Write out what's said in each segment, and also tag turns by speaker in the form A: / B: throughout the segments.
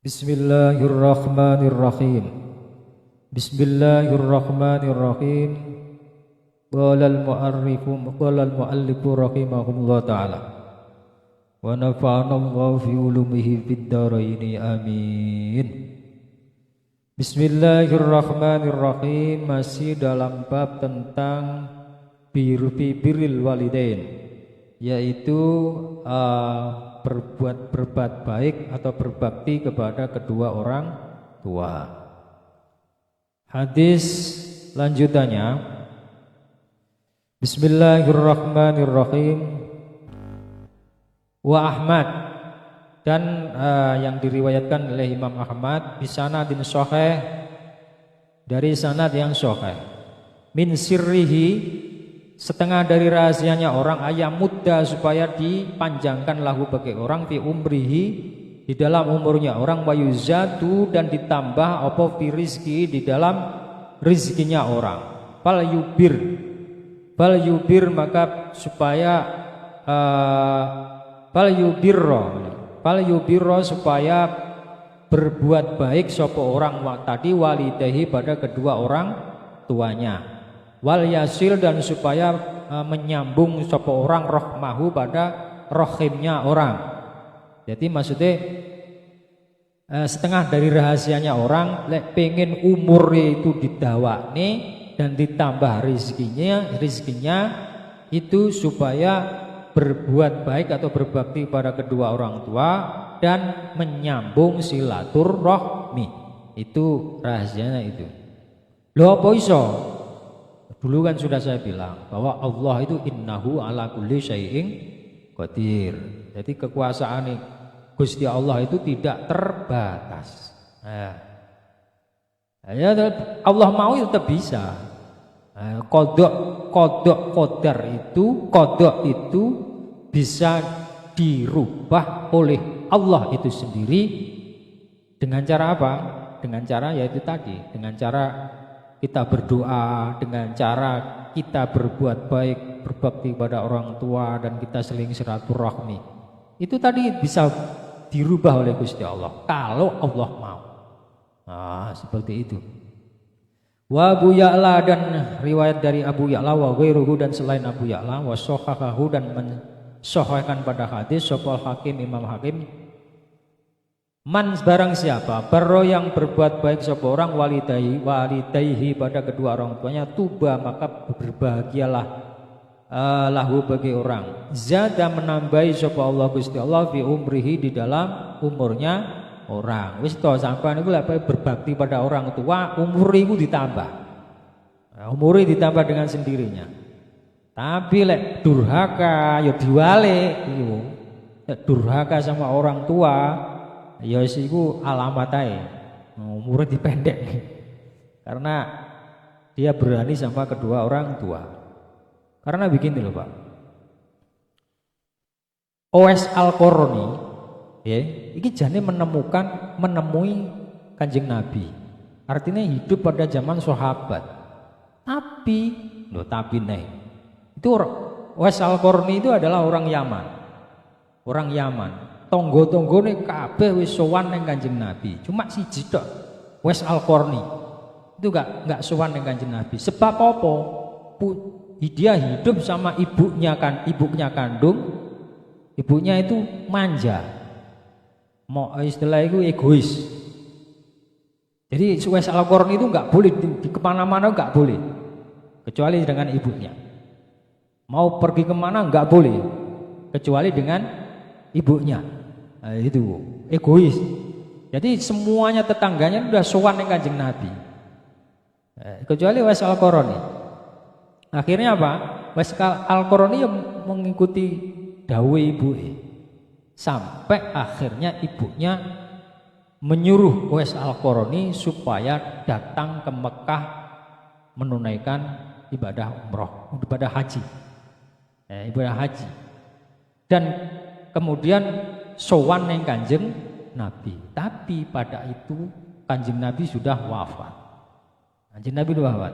A: Bismillahirrahmanirrahim. Bismillahirrahmanirrahim. Qala al-muallifu rahimahullah ta'ala. Wa nafa'ana Allah fi ulumihi fid dharaini amin. Bismillahirrahmanirrahim. Masih dalam bab tentang birril walidain, yaitu berbuat baik atau berbakti kepada kedua orang tua. Hadis lanjutannya, Bismillahirrahmanirrahim. Wa Ahmad, dan yang diriwayatkan oleh Imam Ahmad bisanadin sahih, dari sanad yang sahih, min sirrihi, setengah dari rahasianya orang, ayam muda, supaya dipanjangkan lahu bagi orang, fi umrihi, di dalam umurnya orang, wa yuzadu, dan ditambah apa fi rizki, di dalam rizkinya orang, fal yubir, maka supaya fal yubirro, supaya berbuat baik sapa orang tadi, walidahi, pada kedua orang tuanya, wal yasil, dan supaya menyambung sapa orang rohmahu, pada rohimnya orang. Jadi maksudnya setengah dari rahasianya orang, lek pengen umurnya itu didawakne dan ditambah rizkinya itu supaya berbuat baik atau berbakti pada kedua orang tua dan menyambung silaturahmi. Itu rahasianya itu. Loh apa iso? Dulu kan sudah saya bilang bahwa Allah itu innahu ala kulli syai'in qadir. Jadi kekuasaan Gusti Allah itu tidak terbatas. Allah mau itu tetap bisa. Kodok itu bisa dirubah oleh Allah itu sendiri. Dengan cara apa? Dengan cara yaitu tadi, dengan cara kita berdoa, dengan cara kita berbuat baik, berbakti pada orang tua, dan kita saling silaturahmi. Itu tadi bisa dirubah oleh Gusti Allah kalau Allah mau. Seperti itu. Wa Abu Ya'la, dan riwayat dari Abu Ya'la, wa ghairuhu, dan selain Abu Ya'la, wa sahahahu, dan mensahihkan pada hadis sapa Hakim, Imam Hakim, man, barang siapa, barro, yang berbuat baik sapa orang, walidaihi, pada kedua orang tuanya, tuba, maka berbahagialah lahu bagi orang, zada, menambahi sapa Allah Gusti Allah, fi umrihi, di dalam umurnya orang. Wis to sampean iku lek berbakti pada orang tua, umur iku ditambah. Umure ditambah dengan sendirinya. Tapi lek durhaka ya diwalik iku. Lek durhaka sama orang tua ya iku alamat ae. Umure dipendek. Karena dia berani sama kedua orang tua. Karena begini loh Pak. Owais Al-Qarni, ya, ini jane menemui Kanjeng Nabi. Artinya hidup pada zaman sahabat. Tapi itu Owais Al-Qarni itu adalah orang Yaman. Orang Yaman. Tonggo-tonggone kabeh wis sowan ning Kanjeng Nabi. Cuma siji tok, Owais Al-Qarni. Itu enggak sowan ning Kanjeng Nabi. Sebab apa? Dia hidup sama ibunya kandung. Ibunya itu manja. Mau istilah itu egois. Jadi Owais Al-Qarni itu enggak boleh di kemana-mana, enggak boleh, kecuali dengan ibunya. Mau pergi kemana enggak boleh, kecuali dengan ibunya. Itu egois. Jadi semuanya tetangganya sudah sowan dengan Kanjeng Nabi, kecuali Owais Al-Qarni. Akhirnya apa? Owais Al-Qarni yang mengikuti dawuh ibunya, sampai akhirnya ibunya menyuruh Owais Al-Qarni supaya datang ke Mekah menunaikan ibadah umroh, ibadah haji, dan kemudian sowan ning Kanjeng Nabi. Tapi pada itu Kanjeng Nabi sudah wafat.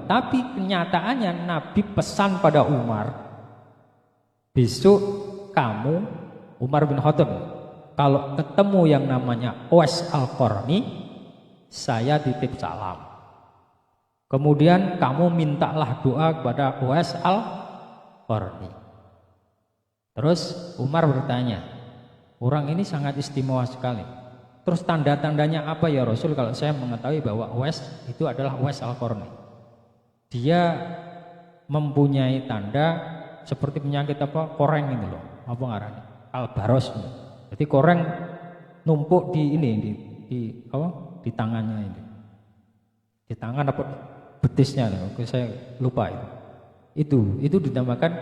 A: Tapi kenyataannya Nabi pesan pada Umar, besok kamu, Umar bin Khattab, kalau ketemu yang namanya Uwais Al-Qarni, saya titip salam. Kemudian kamu mintalah doa kepada Uwais Al-Qarni. Terus Umar bertanya, orang ini sangat istimewa sekali. Terus tanda-tandanya apa ya Rasul kalau saya mengetahui bahwa Uwais itu adalah Uwais Al-Qarni? Dia mempunyai tanda seperti penyakit apa? Koreng itu loh. Apa ngarani? Albaros. Jadi koreng numpuk di ini di apa? Di tangannya ini. Di tangan apa betisnya loh. Saya lupa itu. Itu dinamakan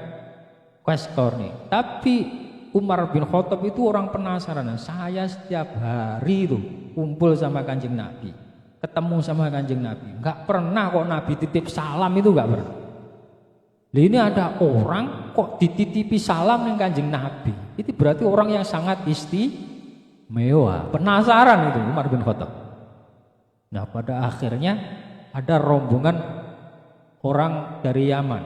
A: Uwais Al-Qarni. Tapi Umar bin Khattab itu orang penasaran. Saya setiap hari itu kumpul sama Kanjeng Nabi, ketemu sama Kanjeng Nabi. Enggak pernah kok Nabi titip salam, itu enggak pernah. Ini ada orang kok dititipi salam dengan Kanjeng Nabi. Itu berarti orang yang sangat istimewa. Penasaran itu Umar bin Khattab. Nah, pada akhirnya ada rombongan orang dari Yaman,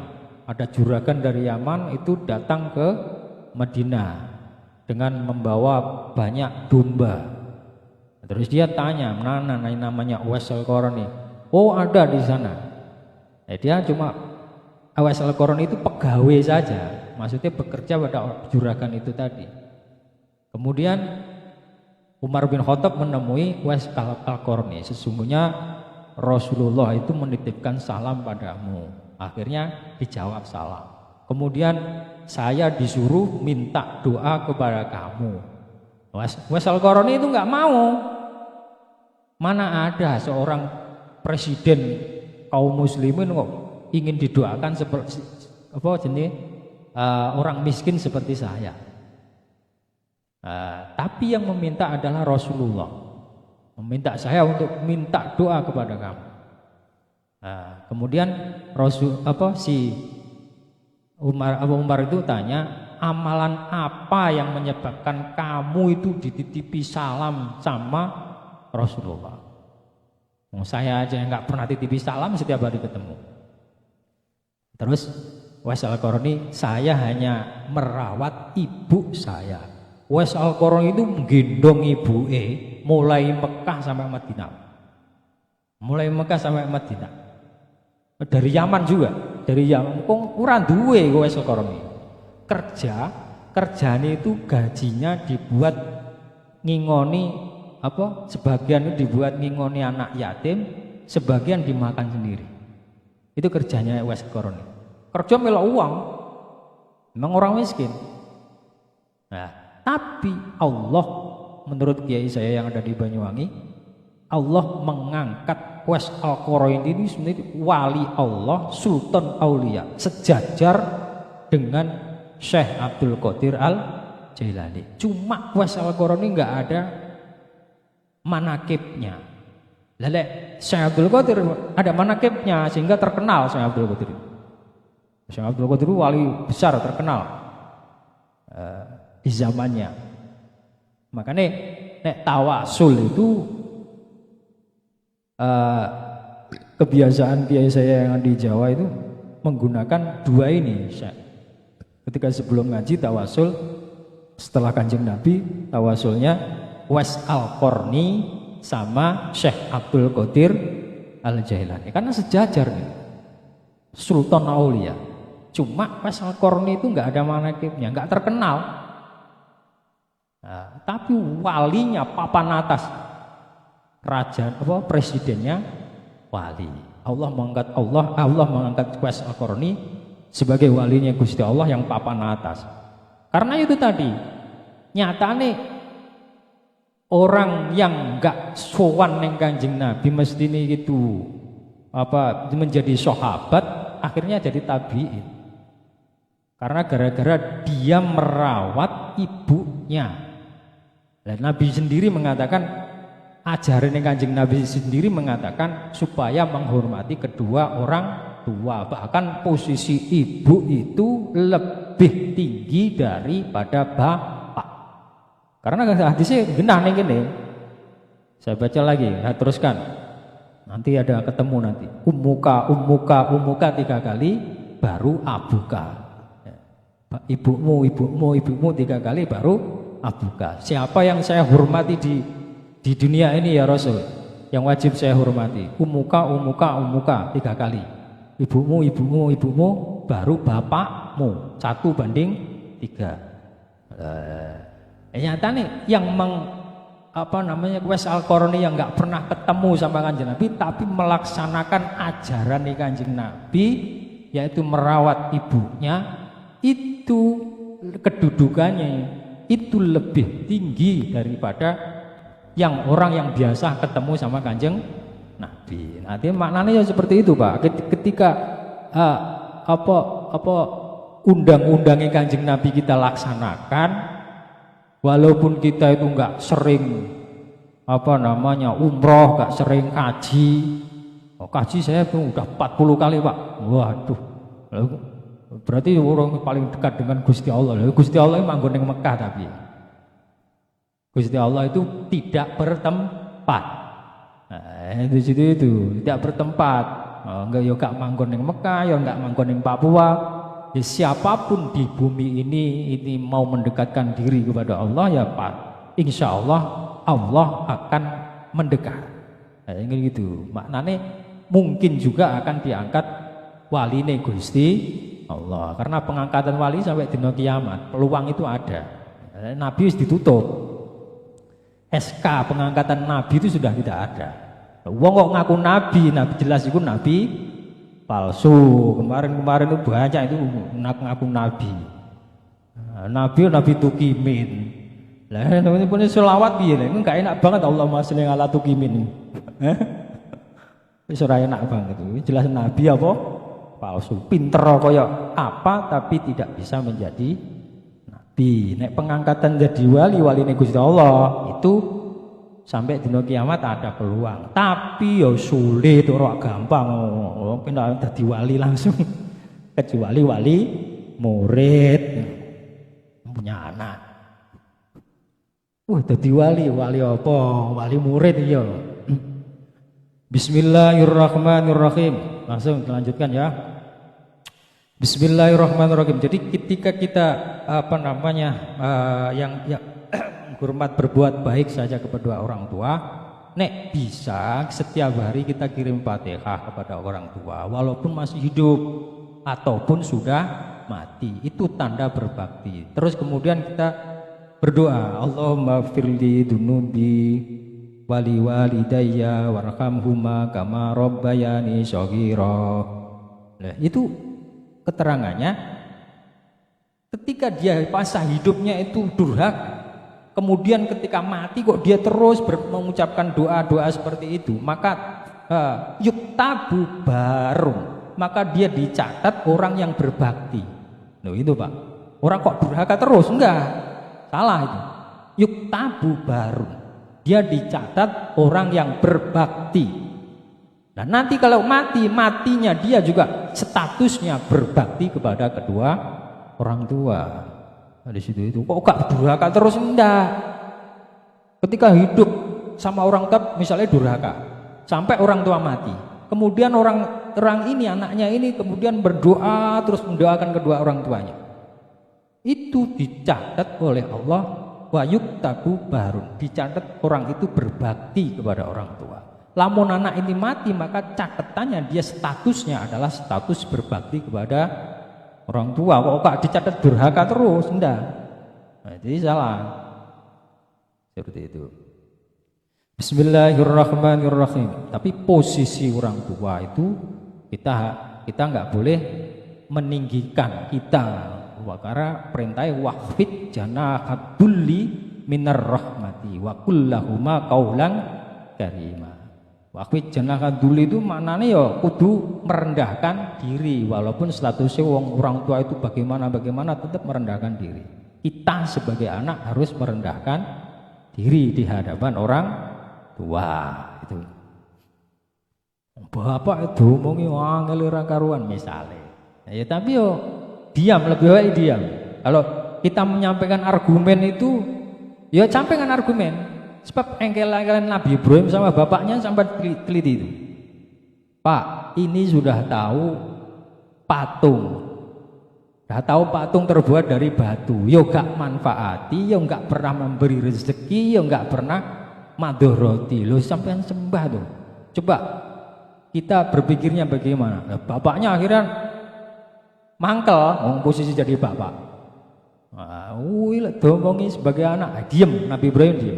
A: ada juragan dari Yaman itu datang ke Madinah dengan membawa banyak domba. Terus dia tanya, mana namanya Uwais Al-Qarni? Oh, ada di sana. Dia cuma Uwais Al-Qarni itu pegawai saja, maksudnya bekerja pada juragan itu tadi. Kemudian Umar bin Khattab menemui Uwais Al-Qarni. Sesungguhnya Rasulullah itu menitipkan salam padamu. Akhirnya dijawab salam. Kemudian saya disuruh minta doa kepada kamu. Uwais Al-Qarni itu nggak mau. Mana ada seorang presiden kaum muslimin kok ingin didoakan seperti apa jenis orang miskin seperti saya. Tapi yang meminta adalah Rasulullah, meminta saya untuk minta doa kepada kamu. Kemudian Umar itu tanya, amalan apa yang menyebabkan kamu itu dititipi salam sama Rasulullah? Saya aja yang nggak pernah titipi salam, setiap hari ketemu. Terus Uwais Al-Qarni, saya hanya merawat ibu saya. Uwais Al-Qarni itu menggendong ibu mulai Mekah sampai Madinah. Mulai Mekah sampai Madinah. Dari Yaman juga, dari Yaman. Kok ora duwe Uwais Al-Qarni. Kerjanya itu gajinya dibuat ngingoni apa? Sebagian itu dibuat ngingoni anak yatim, sebagian dimakan sendiri. Itu kerjanya Uwais Al-Qarni. Kerja melok uang, memang orang miskin. Nah, tapi Allah, menurut kiai saya yang ada di Banyuwangi, Allah mengangkat Uwais Al-Qarni ini sebenarnya wali Allah, sultan aulia, sejajar dengan Syekh Abdul Qadir Al-Jailani. Cuma Uwais Al-Qarni nggak ada manakibnya. Lelek Syekh Abdul Qadir ada manakibnya sehingga terkenal Syekh Abdul Qadir. Syekh Abdul Qadir wali besar terkenal di zamannya. Makanya nek tawasul itu kebiasaan kiai saya yang di Jawa itu menggunakan dua ini. Ketika sebelum ngaji tawasul, setelah Kanjeng Nabi tawasulnya Uwais Al-Qarni sama Syekh Abdul Qadir Al-Jailani, karena sejajar nih, sultan aulia. Cuma Uwais Al-Qarni itu nggak ada manakibnya, nggak terkenal. Nah, tapi walinya papan atas kerajaan apa presidennya wali. Allah mengangkat Uwais Al-Qarni sebagai walinya Gusti Allah yang papan atas. Karena itu tadi nyatane orang yang nggak sowan ning Kanjeng Nabi mesti ini gitu apa menjadi sahabat, akhirnya jadi tabiin. Karena gara-gara dia merawat ibunya. Dan Nabi sendiri mengatakan, ajaran Kanjeng Nabi sendiri mengatakan supaya menghormati kedua orang tua. Bahkan posisi ibu itu lebih tinggi daripada bapak. Karena hadisnya genah nih gini. Saya baca lagi, saya teruskan. Nanti ada ketemu nanti. Ummuka 3 kali, baru abuka. Ibumu 3 kali, baru abuka. Siapa yang saya hormati di dunia ini ya Rasul? Yang wajib saya hormati. Umuka, umuka, umuka 3 kali. Ibumu, ibumu, ibumu, baru bapakmu. 1:3. Nyata nih yang Wes Al-Qarni yang nggak pernah ketemu sama Kanjeng Nabi tapi melaksanakan ajaran nih Kanjeng Nabi, yaitu merawat ibunya, itu kedudukannya itu lebih tinggi daripada yang orang yang biasa ketemu sama Kanjeng Nabi. Nanti maknanya ya seperti itu Pak. Ketika undang-undangnya Kanjeng Nabi kita laksanakan, walaupun kita itu nggak sering umroh, nggak sering kaji. Kaji saya udah 40 kali Pak. Waduh, berarti orang paling dekat dengan Gusti Allah. Gusti Allah manggon ning Mekah, tapi Gusti Allah itu tidak bertempat. Nah, itu tidak bertempat. Enggak yo gak manggon ning Mekah, yo enggak manggon ning Papua. Ya, siapapun di bumi ini mau mendekatkan diri kepada Allah ya Pak, insya Allah Allah akan mendekat. Nah, gitu. Maknanya mungkin juga akan diangkat waline Gusti Allah, karena pengangkatan wali sampai dina kiamat peluang itu ada. Nabi ditutup. SK pengangkatan Nabi itu sudah tidak ada. Wong kok ngaku Nabi jelas itu Nabi palsu. Kemarin itu banyak itu ngaku Nabi. Nabi tukimin. Lah namanya punya selawat piye lha enggak enak banget Allahumma sholli ala tukimin. Wis ora enak banget itu. Jelas Nabi apa? Palsu. Pinter kaya apa tapi tidak bisa menjadi nabi. Nek pengangkatan jadi wali Gusti Allah itu sampai dina kiamat ada peluang. Tapi ya sulit ora gampang. Pindah dadi wali langsung. Kecuali wali murid punya anak. Dadi wali apa? Wali murid ya. Bismillahirrahmanirrahim. Langsung dilanjutkan ya. Bismillahirrahmanirrahim. Jadi ketika kita yang hormat berbuat baik saja kepada orang tua, nek bisa setiap hari kita kirim Fatihah kepada orang tua walaupun masih hidup ataupun sudah mati, itu tanda berbakti. Terus kemudian kita berdoa, Allahumma firli dunubi wali walidayya warhamhuma kama rabbayani shaghira. Nah, itu keterangannya ketika dia masa hidupnya itu durhaka, kemudian ketika mati kok dia terus mengucapkan doa-doa seperti itu, maka yuktabu barum, maka dia dicatat orang yang berbakti. Loh itu Pak, orang kok durhaka terus? Enggak, salah itu. Yuktabu barum, dia dicatat orang yang berbakti. Nah nanti kalau matinya dia juga statusnya berbakti kepada kedua orang tua. Nah, di situ itu kok gak durhaka terus? Enggak. Ketika hidup sama orang tua misalnya durhaka sampai orang tua mati, kemudian orang ini anaknya ini kemudian berdoa terus mendoakan kedua orang tuanya, itu dicatat oleh Allah wa yuktabu barun, dicatat orang itu berbakti kepada orang tua. Lamun anak ini mati maka catatannya dia statusnya adalah status berbakti kepada orang tua. Kok gak dicatat durhaka terus? Enggak. Nah, jadi salah. Seperti itu. Bismillahirrahmanirrahim. Tapi posisi orang tua itu kita nggak boleh meninggikan kita. Karena perintahnya waqfid janahad dulli minar rahmati wa kullahuma qaulan karima. Waqfid janahad dulli itu maknanya ya kudu merendahkan diri, walaupun statusnya orang tua itu bagaimana tetap merendahkan diri. Kita sebagai anak harus merendahkan diri di hadapan orang tua itu. Bapak itu ngomongi angel ora karuan misalnya. Ya tapi yo diam, lebih baik diam. Kalau kita menyampaikan argumen itu ya sampaikan argumen. Sebab engkel-engkelan Nabi Ibrahim sama bapaknya sampai teliti itu. Pak, ini sudah tahu patung Dah tahu patung terbuat dari batu, yo gak manfaati, yo gak pernah memberi rezeki, yo gak pernah madoroti. Lo sampean sembah tuh. Coba kita berpikirnya bagaimana? Nah, bapaknya akhirnya mangkel, posisi jadi bapak. Domongi sebagai anak, diem, Nabi Ibrahim diem.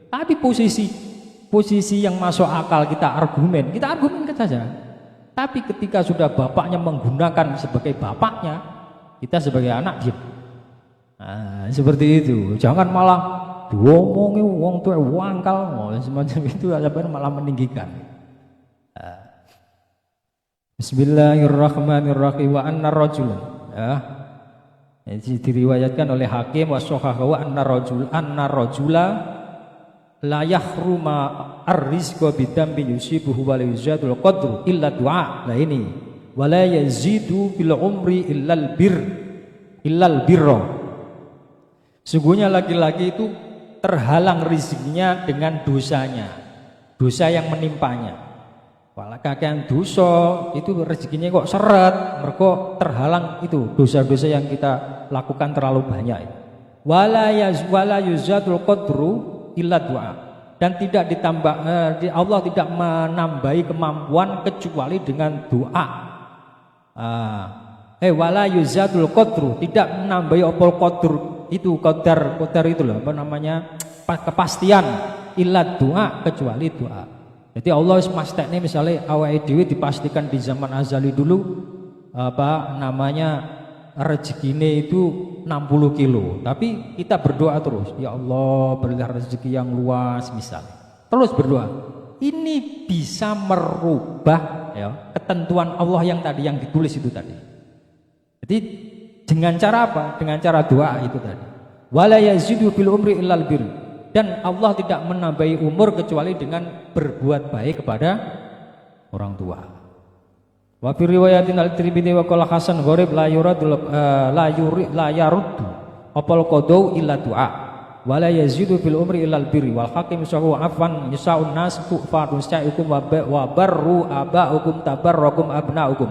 A: Tapi posisi yang masuk akal kita argumenkan saja. Tapi ketika sudah bapaknya menggunakan sebagai bapaknya, kita sebagai anak diem. Seperti itu. Jangan malah diomongi wong tua wangkal, semacam itu sampai malah meninggikan. Bismillahirrahmanirrahim. Wa anna rajulan, diriwayatkan oleh Hakim wa sahahahu anna rajula la yahruma ar-rizqa bidambin yusibuhu wa la yuzadul qadru illa du'a. Nah ini wala yazidu fil umri illal birra. Sungguhnya laki-laki itu terhalang rezekinya dengan dosanya, dosa yang menimpanya. Walau kakean dosa itu rezekinya kok seret, mereka terhalang itu dosa-dosa yang kita lakukan terlalu banyak. Wala yuzadul qadru illa du'a, dan tidak ditambah Allah tidak menambahi kemampuan kecuali dengan doa. Wala yuzadul qadru, tidak menambahi opol qadr itu qadar itu loh, apa namanya, kepastian, illa doa, kecuali doa. Jadi Allah mastekne misalnya awake dhewe dipastikan di zaman azali dulu apa namanya rezekine itu 60 kilo, tapi kita berdoa terus, ya Allah berilah rezeki yang luas misalnya. Terus berdoa. Ini bisa merubah ya ketentuan Allah yang tadi yang ditulis itu tadi. Jadi dengan cara apa? Dengan cara doa itu tadi. Wala yazidu fil umri illal bir. Dan Allah tidak menambahi umur kecuali dengan berbuat baik kepada orang tua. Wa fi riwayatin al-Tirmidzi wa qala Hasan gharib la yaruddu apal qadau illa du'a wa la yazidu fil umri illal birri wal hakim sahu afwan yasaun nas fa'un sa'ikum wa barru aba'ukum tabarrakum abna'ukum.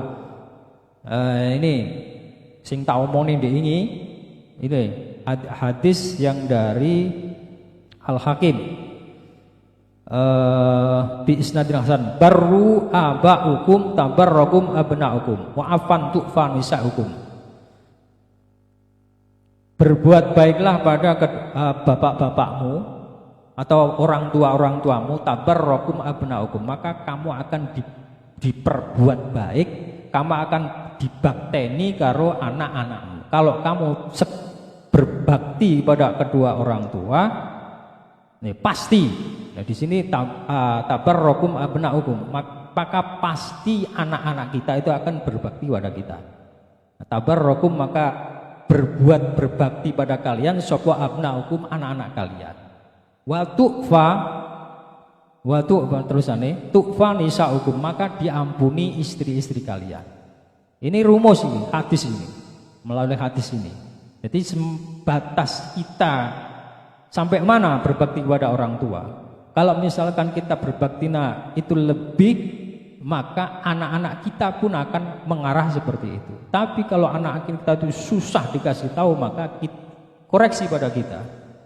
A: Ini sing tak omongin ini hadis yang dari Al-Hakim bi isnadin hasan, barru aba'ukum tabarrakum abna'ukum wa afan tu'fan nisa'ukum. Berbuat baiklah pada bapak-bapakmu atau orang tuamu, tabarrakum abna'ukum, maka kamu akan diperbuat baik, kamu akan dibakteni karo anak-anakmu. Kalau kamu berbakti pada kedua orang tua, nih pasti. Nah, di sini tabarrakum abna'ukum, maka pasti anak-anak kita itu akan berbakti pada kita. Tabarrakum, maka berbakti pada kalian sapa abna'ukum, anak-anak kalian. Wa tu'fa terusane tu'fa nisa'ukum, maka diampuni istri-istri kalian. Ini rumus ini, hadis ini. Melalui hadis ini. Jadi sebatas kita sampai mana berbakti kepada orang tua. Kalau misalkan kita berbakti itu lebih, maka anak-anak kita pun akan mengarah seperti itu. Tapi kalau anak kita itu susah dikasih tahu, maka koreksi pada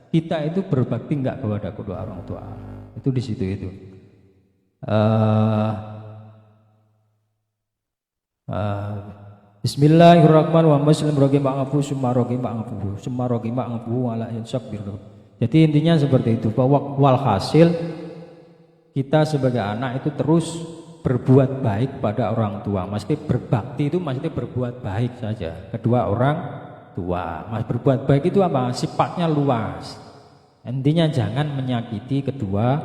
A: kita itu berbakti enggak kepada kedua orang tua. Itu di situ itu. Bismillahirrahmanirrahim. Jadi intinya seperti itu, bahwa walhasil kita sebagai anak itu terus berbuat baik pada orang tua. Mesti berbakti itu maksudnya berbuat baik saja kedua orang tua. Mas berbuat baik itu apa? Sifatnya luas. Intinya jangan menyakiti kedua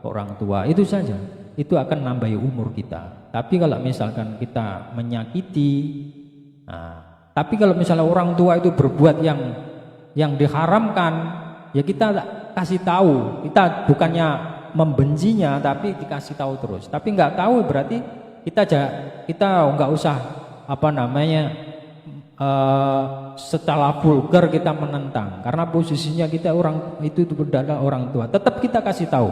A: orang tua, itu saja. Itu akan nambahi umur kita. Tapi kalau misalkan kita menyakiti, tapi kalau misalnya orang tua itu berbuat yang diharamkan, ya kita kasih tahu. Kita bukannya membencinya, tapi dikasih tahu terus. Tapi nggak tahu berarti kita nggak usah secara vulgar kita menentang, karena posisinya kita orang itu adalah orang tua. Tetap kita kasih tahu,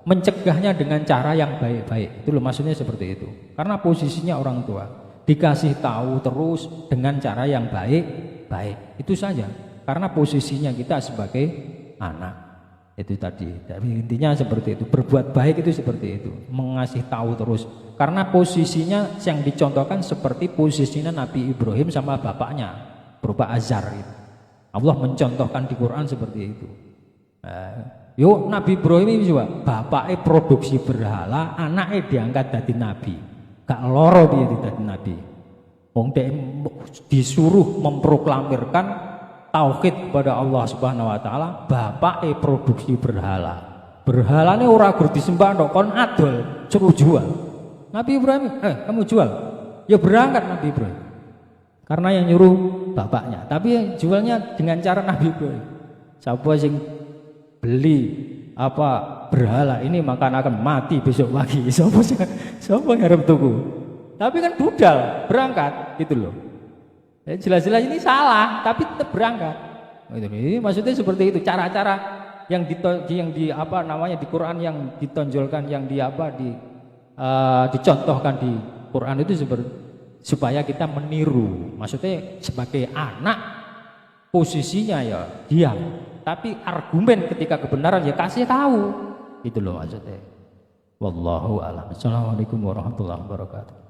A: mencegahnya dengan cara yang baik-baik. Itu loh maksudnya seperti itu. Karena posisinya orang tua. dikasih tahu terus dengan cara yang baik. Itu saja. Karena posisinya kita sebagai anak. Itu tadi. Tapi intinya seperti itu. Berbuat baik itu seperti itu. Mengasih tahu terus. Karena posisinya yang dicontohkan seperti posisinya Nabi Ibrahim sama bapaknya berupa Azar itu. Allah mencontohkan di Quran seperti itu. Yuk Nabi Ibrahim ini juga bapaknya produksi berhala, anaknya diangkat jadi nabi. Gak loro dia jadi nabi. Wong disuruh memproklamirkan tauhid kepada Allah Subhanahu wa taala, bapake produksi berhala. Berhalane ora gur disembah tok kon adol, suruh jual. Nabi Ibrahim, kamu jual. Ya berangkat Nabi Ibrahim. Karena yang nyuruh bapaknya, tapi yang jualnya dengan cara Nabi Ibrahim. Siapa yang beli berhala ini maka akan mati besok pagi. Siapa yang harap tuku? Tapi kan budal berangkat gitu loh. Jelas-jelas ini salah, tapi tetap berangkat. Ini maksudnya seperti itu. Cara-cara yang di di Quran yang ditonjolkan, yang dicontohkan di Quran itu supaya kita meniru. Maksudnya sebagai anak posisinya ya diam, tapi argumen ketika kebenaran ya kasih tahu. Itu loh maksudnya. Wallahu a'lam. Assalamualaikum warahmatullahi wabarakatuh.